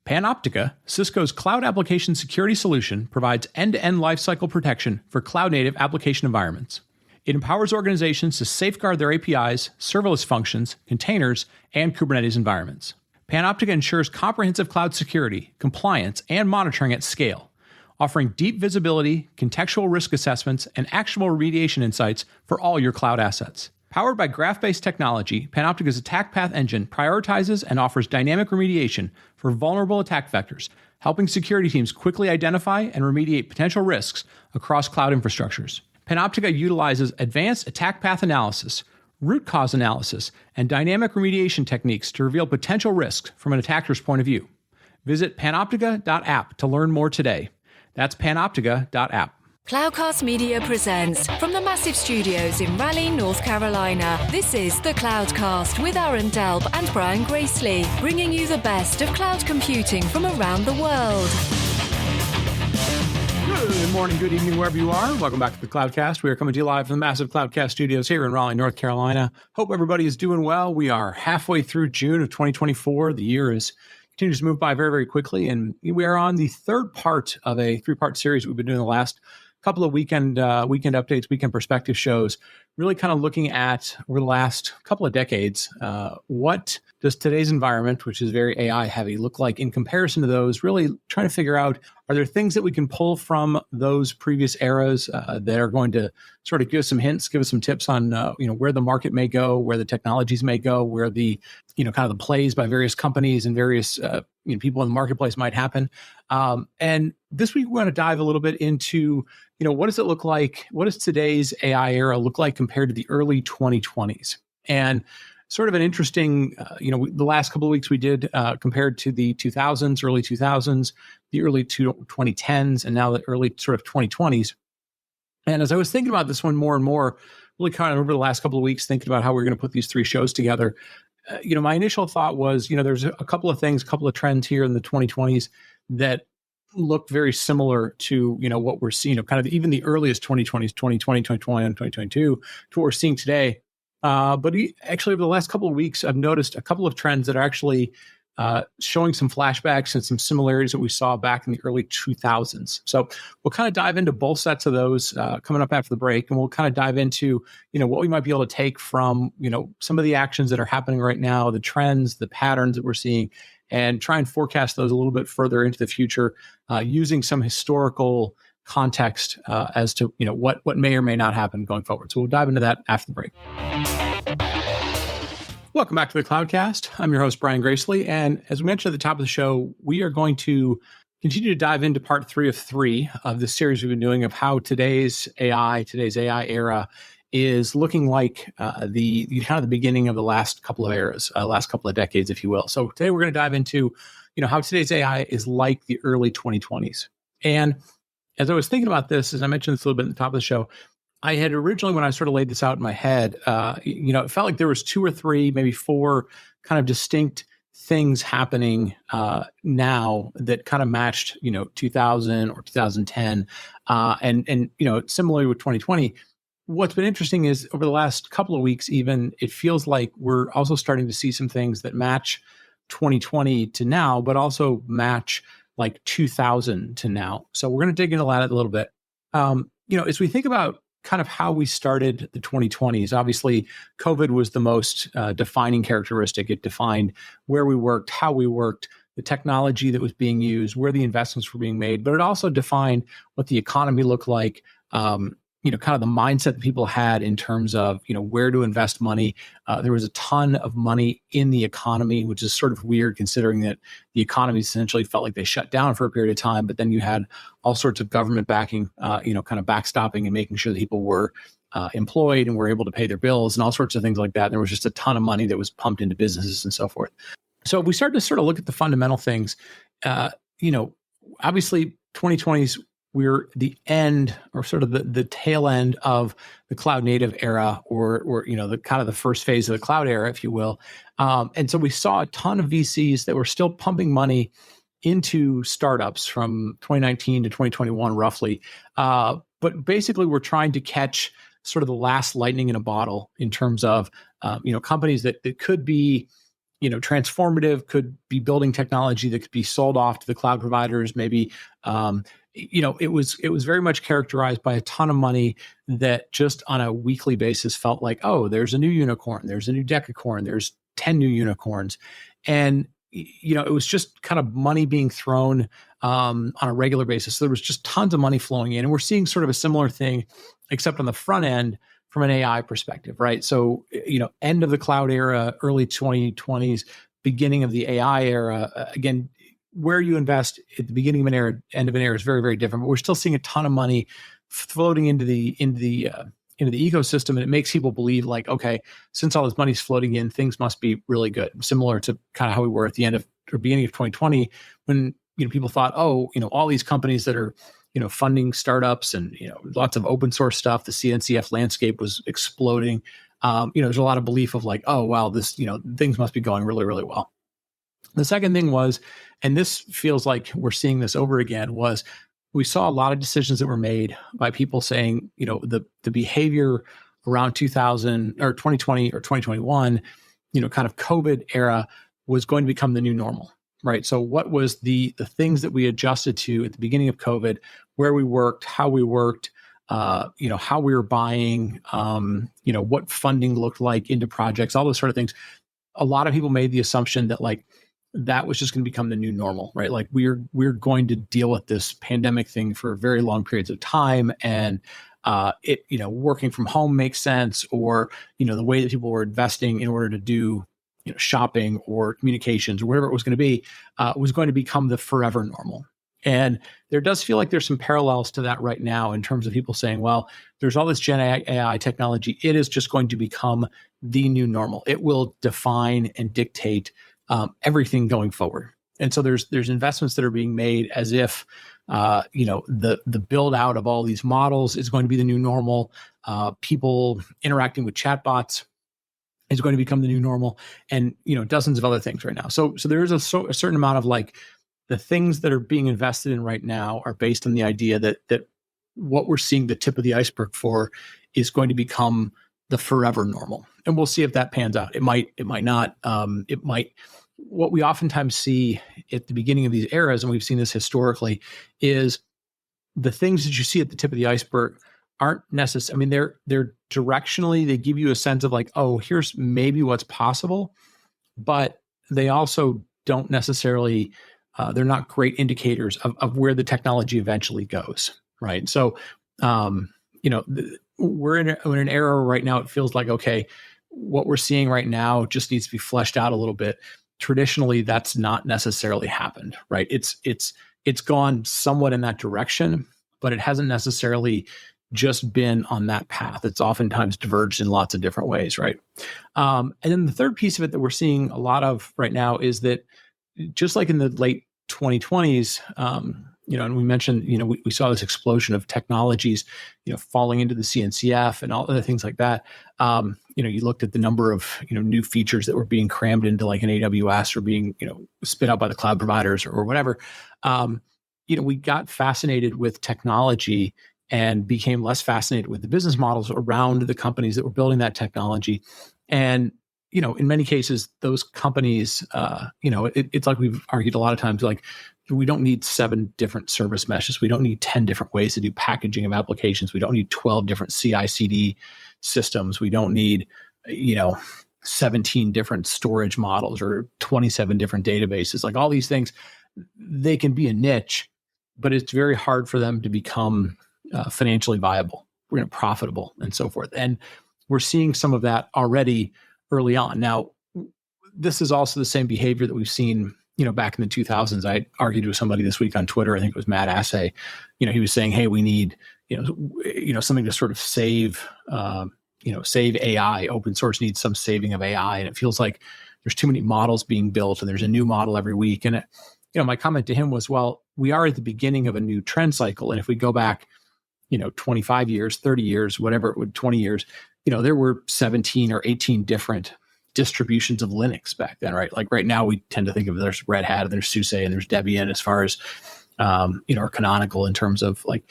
Panoptica, Cisco's cloud application security solution, provides end-to-end lifecycle protection for cloud-native application environments. It empowers organizations to safeguard their APIs, serverless functions, containers, and Kubernetes environments. Panoptica ensures comprehensive cloud security, compliance, and monitoring at scale, offering deep visibility, contextual risk assessments, and actionable remediation insights for all your cloud assets. Powered by graph-based technology, Panoptica's attack path engine prioritizes and offers dynamic remediation for vulnerable attack vectors, helping security teams quickly identify and remediate potential risks across cloud infrastructures. Panoptica utilizes advanced attack path analysis, root cause analysis, and dynamic remediation techniques to reveal potential risks from an attacker's point of view. Visit panoptica.app to learn more today. That's panoptica.app. Cloudcast Media presents from the massive studios in Raleigh, North Carolina. This is the Cloudcast with Aaron Delp and Brian Gracely, bringing you the best of cloud computing from around the world. Good morning, good evening, wherever you are. Welcome back to the Cloudcast. We are coming to you live from the massive Cloudcast studios here in Raleigh, North Carolina. Hope everybody is doing well. We are halfway through June of 2024. The year continues to move by very, very quickly, and we are on the third part of a three-part series we've been doing the last couple of weekend updates, weekend perspective shows, really kind of looking at over the last couple of decades, what does today's environment, which is very AI heavy, look like in comparison to those, really trying to figure out, are there things that we can pull from those previous eras that are going to sort of give us some hints, give us some tips on where the market may go, where the technologies may go, where the kind of the plays by various companies and various people in the marketplace might happen. And this week we want to dive a little bit into what does it look like? What does today's AI era look like compared to the early 2020s? And sort of an interesting, the last couple of weeks we did compared to the 2000s, early 2000s, the early 2010s, and now the early sort of 2020s. And as I was thinking about this one more and more, really kind of over the last couple of weeks, thinking about how we're going to put these three shows together, my initial thought was, there's a couple of things, a couple of trends here in the 2020s that look very similar to, what we're seeing, kind of even the earliest 2020s, 2020, 2021, 2022, to what we're seeing today. But actually, over the last couple of weeks, I've noticed a couple of trends that are actually showing some flashbacks and some similarities that we saw back in the early 2000s. So we'll kind of dive into both sets of those coming up after the break, and we'll kind of dive into, what we might be able to take from, some of the actions that are happening right now, the trends, the patterns that we're seeing, and try and forecast those a little bit further into the future using some historical context as to, what may or may not happen going forward. So we'll dive into that after the break. Welcome back to the Cloudcast. I'm your host, Brian Gracely. And as we mentioned at the top of the show, we are going to continue to dive into part 3 of 3 of the series we've been doing of how today's AI era is looking like the kind of the beginning of the last couple of eras, last couple of decades, if you will. So today we're going to dive into, how today's AI is like the early 2020s. And as I was thinking about this, as I mentioned this a little bit at the top of the show, I had originally, when I sort of laid this out in my head, it felt like there was 2 or 3, maybe 4 kind of distinct things happening now that kind of matched, 2000 or 2010. And similarly with 2020, what's been interesting is over the last couple of weeks, even, it feels like we're also starting to see some things that match 2020 to now, but also match like 2000 to now. So we're going to dig into that a little bit. As we think about kind of how we started the 2020s, obviously COVID was the most defining characteristic. It defined where we worked, how we worked, the technology that was being used, where the investments were being made, but it also defined what the economy looked like, kind of the mindset that people had in terms of, where to invest money. There was a ton of money in the economy, which is sort of weird considering that the economy essentially felt like they shut down for a period of time, but then you had all sorts of government backing, kind of backstopping and making sure that people were employed and were able to pay their bills and all sorts of things like that. There was just a ton of money that was pumped into businesses and so forth. So we started to sort of look at the fundamental things. Obviously 2020s, we're the end or sort of the tail end of the cloud native era or the kind of the first phase of the cloud era, if you will. And so we saw a ton of VCs that were still pumping money into startups from 2019 to 2021, roughly. But basically we're trying to catch sort of the last lightning in a bottle in terms of, companies that could be, transformative, could be building technology that could be sold off to the cloud providers. Maybe, it was very much characterized by a ton of money that just on a weekly basis felt like, oh, there's a new unicorn, there's a new decacorn, there's 10 new unicorns. And, it was just kind of money being thrown on a regular basis. So there was just tons of money flowing in. And we're seeing sort of a similar thing, except on the front end from an AI perspective, right? So, end of the cloud era, early 2020s, beginning of the AI era, again, where you invest at the beginning of an era, end of an era is very, very different. But we're still seeing a ton of money floating into the ecosystem, and it makes people believe like, okay, since all this money's floating in, things must be really good. Similar to kind of how we were at the end of or beginning of 2020, when people thought, oh, all these companies that are funding startups and lots of open source stuff, the CNCF landscape was exploding. There's a lot of belief of like, oh wow, this things must be going really, really well. The second thing was, and this feels like we're seeing this over again, was we saw a lot of decisions that were made by people saying, the behavior around 2000 or 2020 or 2021, kind of COVID era was going to become the new normal, right? So what was the things that we adjusted to at the beginning of COVID, where we worked, how we worked, how we were buying, what funding looked like into projects, all those sort of things. A lot of people made the assumption that like, that was just going to become the new normal, right? Like we're going to deal with this pandemic thing for very long periods of time. And working from home makes sense, or, the way that people were investing in order to do, shopping or communications or whatever it was going to be, was going to become the forever normal. And there does feel like there's some parallels to that right now in terms of people saying, well, there's all this Gen AI technology. It is just going to become the new normal. It will define and dictate everything going forward. And so there's investments that are being made as if, the build out of all these models is going to be the new normal. People interacting with chatbots is going to become the new normal, and, dozens of other things right now. So there is a certain amount of like, the things that are being invested in right now are based on the idea that what we're seeing the tip of the iceberg for is going to become the forever normal. And we'll see if that pans out. It might not. It might. What we oftentimes see at the beginning of these eras, and we've seen this historically, is the things that you see at the tip of the iceberg aren't necessary. I mean, they're directionally, they give you a sense of like, oh, here's maybe what's possible, but they also don't necessarily, they're not great indicators of where the technology eventually goes, right? So, we're in an era right now, it feels like, okay, what we're seeing right now just needs to be fleshed out a little bit. Traditionally, that's not necessarily happened, right? It's gone somewhat in that direction, but it hasn't necessarily just been on that path. It's oftentimes diverged in lots of different ways, right? And then the third piece of it that we're seeing a lot of right now is that just like in the late 2020s, and we mentioned, we saw this explosion of technologies, falling into the CNCF and all other things like that. You looked at the number of, new features that were being crammed into like an AWS or being, spit out by the cloud providers or whatever. We got fascinated with technology and became less fascinated with the business models around the companies that were building that technology. And, in many cases, those companies, it's like we've argued a lot of times, like, we don't need 7 different service meshes. We don't need 10 different ways to do packaging of applications. We don't need 12 different CI/CD systems. We don't need, 17 different storage models or 27 different databases. Like all these things, they can be a niche, but it's very hard for them to become financially viable, profitable, and so forth. And we're seeing some of that already early on. Now, this is also the same behavior that we've seen, back in the 2000s. I argued with somebody this week on Twitter. I think it was Matt Assay. He was saying, "Hey, we need, something to sort of save, save AI. Open source needs some saving of AI." And it feels like there's too many models being built, and there's a new model every week. And my comment to him was, well, we are at the beginning of a new trend cycle, and if we go back, 25 years, 30 years, whatever it would, 20 years, there were 17 or 18 different distributions of Linux back then, right? Like right now we tend to think of there's Red Hat and there's SUSE and there's Debian as far as, are canonical in terms of like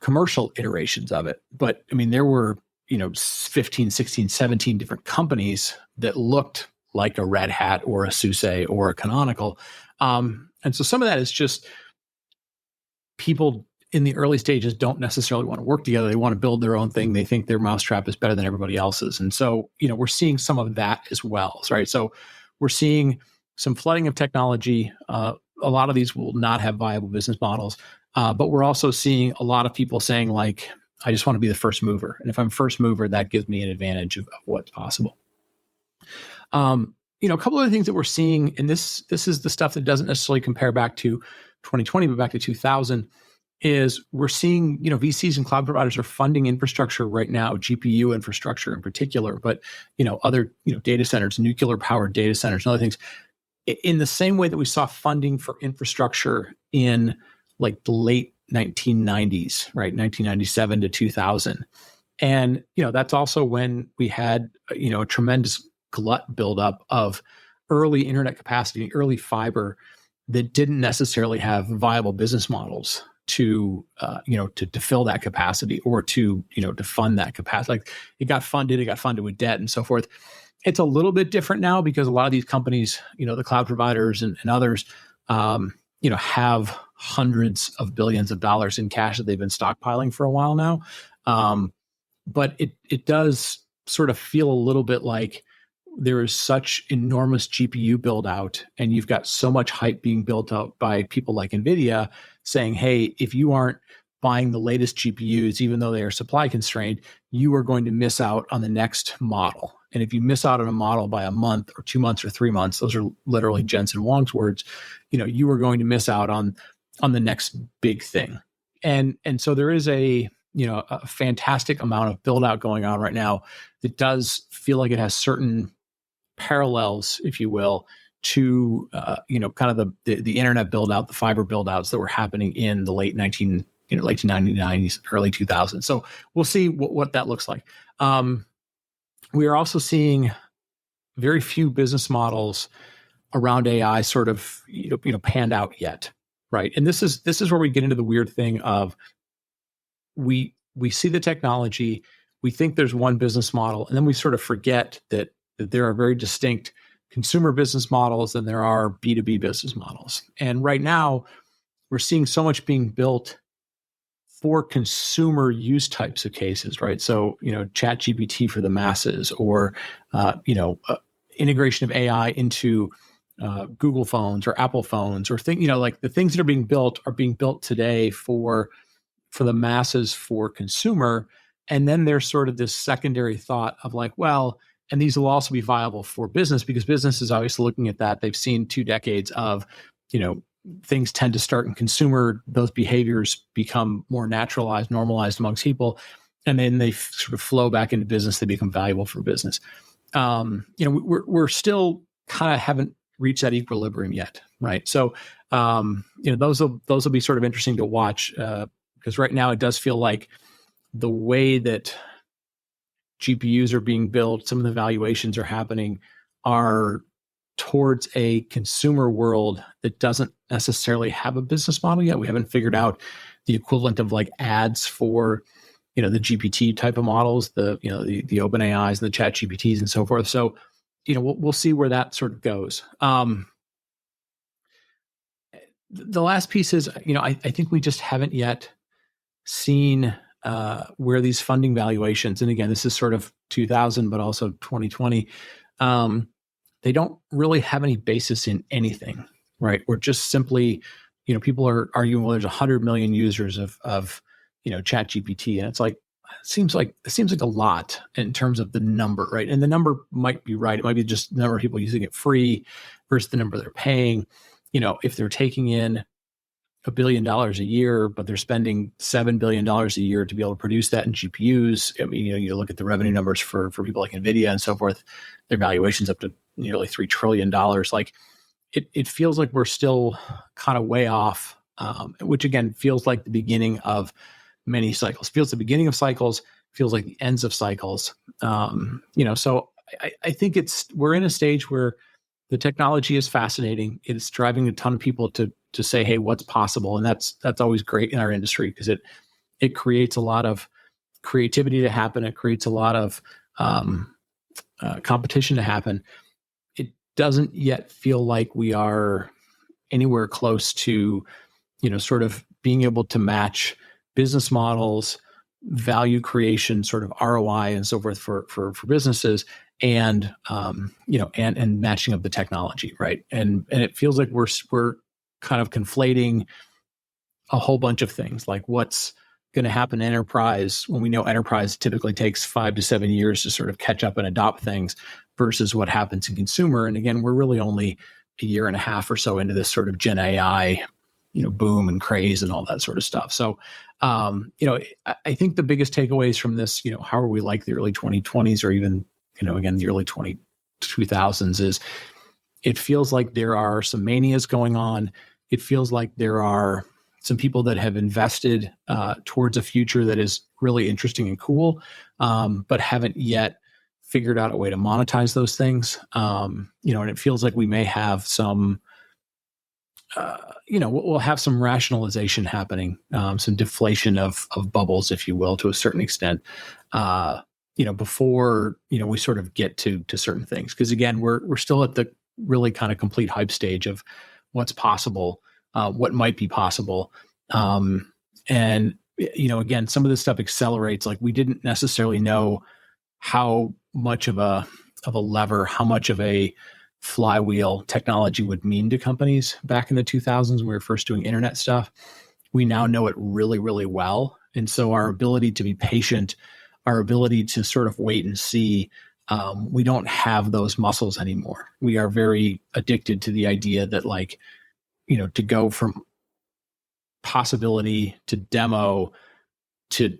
commercial iterations of it. But I mean, there were, 15, 16, 17 different companies that looked like a Red Hat or a SUSE or a Canonical. And so some of that is just people in the early stages don't necessarily want to work together. They want to build their own thing. They think their mousetrap is better than everybody else's. And so, we're seeing some of that as well, right? So we're seeing some flooding of technology. A lot of these will not have viable business models. But we're also seeing a lot of people saying, like, I just want to be the first mover. And if I'm first mover, that gives me an advantage of what's possible. A couple of the things that we're seeing, and this is the stuff that doesn't necessarily compare back to 2020, but back to 2000, is we're seeing, VCs and cloud providers are funding infrastructure right now, GPU infrastructure in particular, but, other, data centers, nuclear powered data centers and other things, in the same way that we saw funding for infrastructure in like the late 1990s, right? 1997 to 2000. And, that's also when we had, a tremendous glut buildup of early internet capacity, early fiber that didn't necessarily have viable business models to fill that capacity or to fund that capacity. Like it got funded with debt and so forth. It's a little bit different now because a lot of these companies, the cloud providers and others, have hundreds of billions of dollars in cash that they've been stockpiling for a while now. But it does sort of feel a little bit like there is such enormous GPU build out, and you've got so much hype being built out by people like NVIDIA saying, hey, if you aren't buying the latest GPUs, even though they are supply constrained, you are going to miss out on the next model. And if you miss out on a model by a month or 2 months or 3 months, those are literally Jensen Huang's words, you are going to miss out on the next big thing. And so there is a fantastic amount of build out going on right now that does feel like it has certain parallels, if you will, to kind of the internet build out, the fiber build outs that were happening in the late 1990s, early 2000s. So we'll see what that looks like. We are also seeing very few business models around AI sort of panned out yet, right? And this is where we get into the weird thing of we see the technology, we think there's one business model, and then we sort of forget that there are very distinct consumer business models and there are B2B business models. And right now, we're seeing so much being built for consumer use types of cases, right? So, Chat GPT for the masses, or, integration of AI into Google phones or Apple phones, or like the things that are being built today for the masses, for consumer. And then there's sort of this secondary thought of like, well, and these will also be viable for business because business is obviously looking at that. They've seen 2 decades of, things tend to start in consumer, those behaviors become more naturalized, normalized amongst people, and then they sort of flow back into business. They become valuable for business. We're still kind of haven't reached that equilibrium yet, right? So, those will be sort of interesting to watch because right now it does feel like the way that GPUs are being built, some of the valuations are happening, are towards a consumer world that doesn't necessarily have a business model yet. We haven't figured out the equivalent of like ads for, the GPT type of models, the OpenAIs and the Chat GPTs and so forth. So, we'll see where that sort of goes. The last piece is, I think we just haven't yet seen where these funding valuations, and again, this is sort of 2000, but also 2020, they don't really have any basis in anything, right? Or just simply, people are arguing, well, there's 100 million users of Chat GPT, and it's like, it seems like a lot in terms of the number, right? And the number might be right. It might be just the number of people using it free versus the number they're paying. If they're taking in $1 billion a year, but they're spending $7 billion a year to be able to produce that in GPUs. I mean, you look at the revenue numbers for people like NVIDIA and so forth, their valuation's up to nearly $3 trillion. Like it feels like we're still kind of way off, which again, feels like the beginning of many cycles, feels the beginning of cycles, feels like the ends of cycles. So I think we're in a stage where the technology is fascinating. It's driving a ton of people to say, hey, what's possible? And that's always great in our industry because it creates a lot of creativity to happen. It creates a lot of competition to happen. doesn't yet feel like we are anywhere close to, sort of being able to match business models, value creation, sort of ROI and so forth for businesses, and and matching up the technology, right? And it feels like we're kind of conflating a whole bunch of things, like what's going to happen in enterprise when we know enterprise typically takes 5 to 7 years to sort of catch up and adopt things, versus what happens in consumer. And again, we're really only a year and a half or so into this sort of Gen AI, boom and craze and all that sort of stuff. So, I think the biggest takeaways from this, how are we like the early 2020s or even, again, the early 2000s is it feels like there are some manias going on. It feels like there are some people that have invested towards a future that is really interesting and cool, but haven't yet figured out a way to monetize those things. And it feels like we may have some, we'll have some rationalization happening, some deflation of bubbles, if you will, to a certain extent, before, we sort of get to certain things. Because again, we're still at the really kind of complete hype stage of what's possible, what might be possible. And, again, some of this stuff accelerates. Like, we didn't necessarily know how much of a lever, how much of a flywheel technology would mean to companies back in the 2000s when we were first doing internet stuff. We now know it really, really well. And so our ability to be patient, our ability to sort of wait and see, we don't have those muscles anymore. We are very addicted to the idea that, like, to go from possibility to demo to,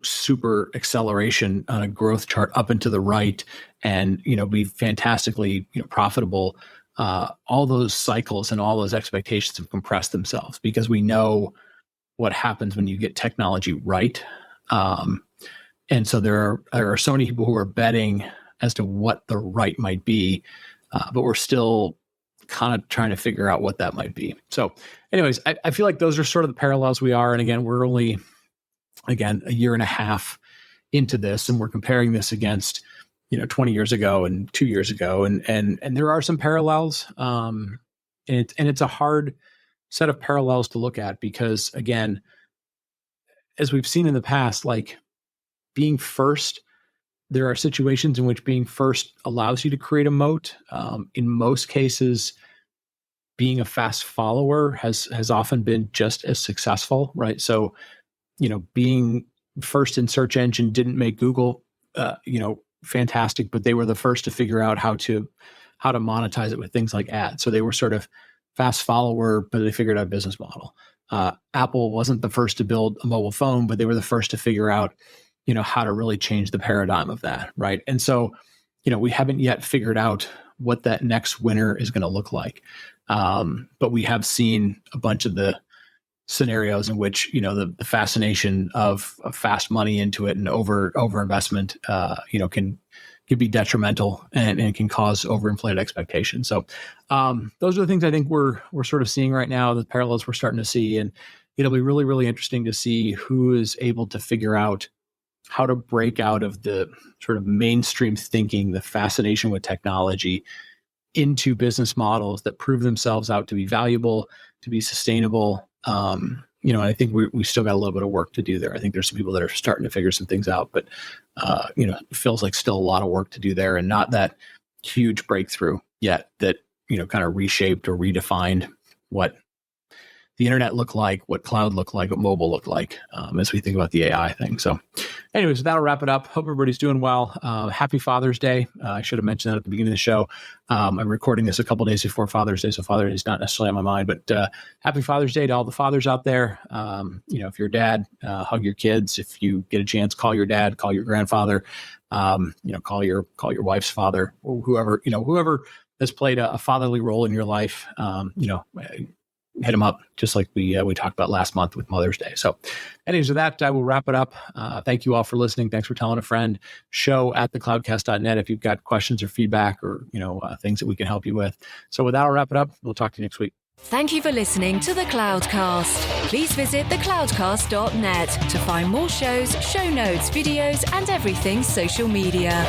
super acceleration on a growth chart up and to the right, and, be fantastically, profitable. All those cycles and all those expectations have compressed themselves because we know what happens when you get technology right. And so there are so many people who are betting as to what the right might be, but we're still kind of trying to figure out what that might be. So anyways, I feel like those are sort of the parallels we are. And again, we're only, a year and a half into this, and we're comparing this against, 20 years ago and 2 years ago. And there are some parallels. And it's a hard set of parallels to look at because, again, as we've seen in the past, like, being first, there are situations in which being first allows you to create a moat. In most cases, being a fast follower has often been just as successful, right? So, being first in search engine didn't make Google, fantastic, but they were the first to figure out how to monetize it with things like ads. So they were sort of fast follower, but they figured out a business model. Apple wasn't the first to build a mobile phone, but they were the first to figure out, how to really change the paradigm of that, right? And so, we haven't yet figured out what that next winner is going to look like. But we have seen a bunch of the scenarios in which, the fascination of fast money into it and over investment, can be detrimental and can cause overinflated expectations. So those are the things I think we're sort of seeing right now, the parallels we're starting to see. And it'll be really, really interesting to see who is able to figure out how to break out of the sort of mainstream thinking, the fascination with technology, into business models that prove themselves out to be valuable, to be sustainable. I think we still got a little bit of work to do there. I think there's some people that are starting to figure some things out, but, it feels like still a lot of work to do there, and not that huge breakthrough yet that, kind of reshaped or redefined what the internet looked like, what cloud looked like, what mobile looked like, as we think about the AI thing. So anyways, that'll wrap it up. Hope everybody's doing well. Happy Father's Day. I should have mentioned that at the beginning of the show. I'm recording this a couple days before Father's Day, so Father's Day is not necessarily on my mind, but happy Father's Day to all the fathers out there. If you're a dad, hug your kids. If you get a chance, call your dad, call your grandfather, call your wife's father, or whoever has played a fatherly role in your life. Hit them up, just like we talked about last month with Mother's Day. So anyways, with that, I will wrap it up. Thank you all for listening. Thanks for telling a friend. show@thecloudcast.net if you've got questions or feedback or, things that we can help you with. So with that, I'll wrap it up. We'll talk to you next week. Thank you for listening to The Cloudcast. Please visit thecloudcast.net to find more shows, show notes, videos, and everything social media.